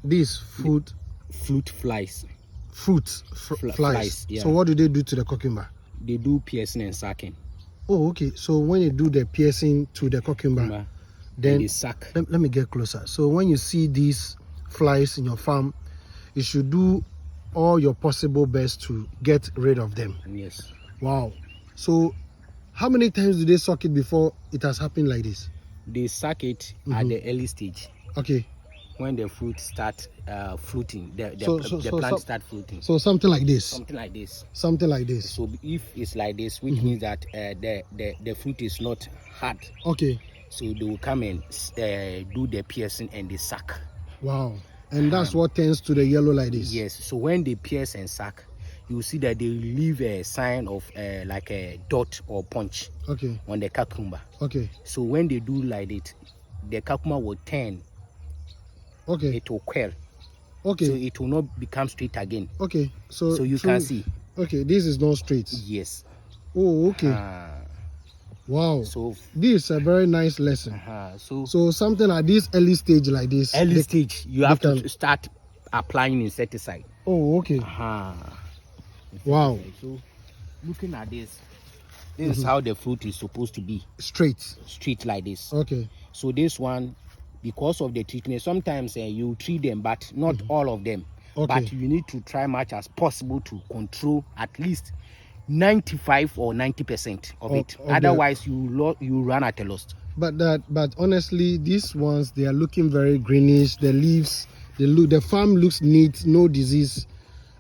These fruit flies. Flies. Yeah. So what do they do to the cucumber? They do piercing and sucking. Oh, okay. So when you do the piercing to the cucumber, then they suck. Let me get closer. So when you see these flies in your farm, you should do all your possible best to get rid of them. Yes. Wow. So how many times do they suck it before it has happened like this? They suck it at the early stage. Okay. When the fruit start fruiting, the plant start fruiting. So something like this. Something like this. Something like this. So if it's like this, which means that the fruit is not hard. Okay. So they will come and do the piercing and they suck. Wow. And that's what turns to the yellow like this. Yes. So when they pierce and suck, you will see that they leave a sign of like a dot or punch. Okay. On the cucumber. Okay. So when they do like it, the cucumber will turn. Okay. It will curl. Okay. So it will not become straight again. Okay. So you can see. Okay, this is not straight. Yes. Oh, okay. Wow. So this is a very nice lesson. So something at this early stage like this. Early stage, you have to start applying insecticide. Oh, okay. Wow. So looking at this is how the fruit is supposed to be. Straight like this. Okay. So this one, because of the treatment, sometimes you treat them, but not all of them. Okay. But you need to try much as possible to control at least 95 or 90% of it. Otherwise, you run at a loss. But honestly, these ones, they are looking very greenish. The leaves, the farm looks neat, no disease,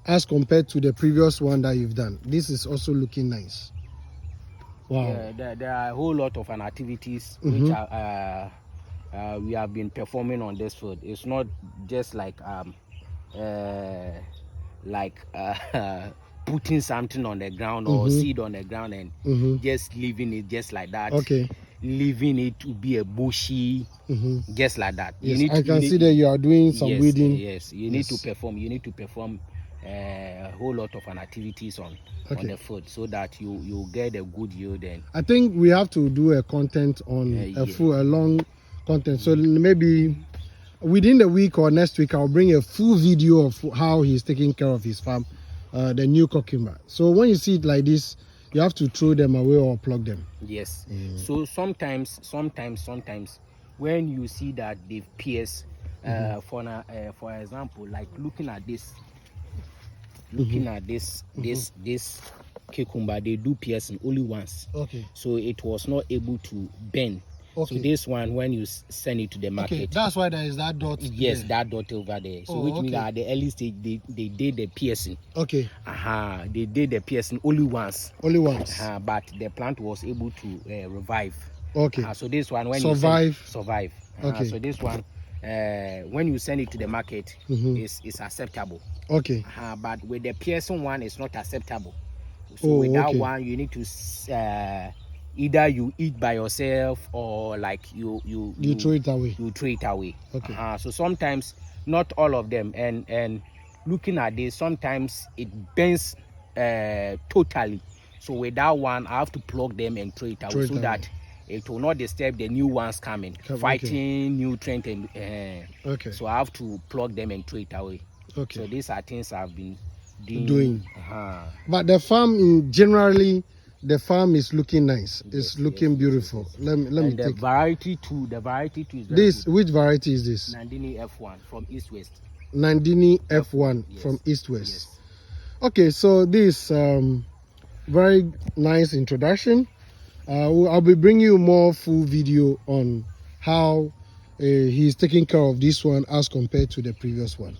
as compared to the previous one that you've done. This is also looking nice. Wow. Yeah, there are a whole lot of activities which are, we have been performing on this field. It's not just like putting something on the ground or seed on the ground and just leaving it just like that. Okay. Leaving it to be a bushy, just like that. Yes, I can see that you are doing some weeding. Yes, you need to perform. You need to perform a whole lot of activities on the field so that you get a good yield. And I think we have to do a content on a long content. So maybe within the week or next week, I'll bring a full video of how he's taking care of his farm, the new cucumber. So when you see it like this, you have to throw them away or plug them. Yes. So sometimes when you see that they've pierced, for example, like looking at this, this cucumber, they do piercing only once. Okay. So it was not able to bend. Okay. So this one, when you send it to the market, okay, that's why there is that dot. Yes, that dot over there. So which means that at the early stage they did the piercing. Okay. They did the piercing only once. Only once. But the plant was able to revive. Okay. So this one, when survive. Okay. So this one, when you send it to the market, is acceptable. Okay. But with the piercing one, it's not acceptable. So with that one, you need to either you eat by yourself or like you throw it away. You throw it away. Okay. So sometimes, not all of them, and looking at this, sometimes it bends totally. So with that one, I have to plug them and throw it away so that it will not disturb the new ones coming, fighting nutrient and okay. So I have to plug them and throw it away. Okay. So these are things I've been doing. But the farm generally, the farm is looking nice. It's looking beautiful. Let me take the variety too. The variety too is this. Which variety is this? Nandini F1 from East West. Nandini F1 from East West. Yes. Okay, so this very nice introduction. I'll be bringing you more full video on how he's taking care of this one as compared to the previous one.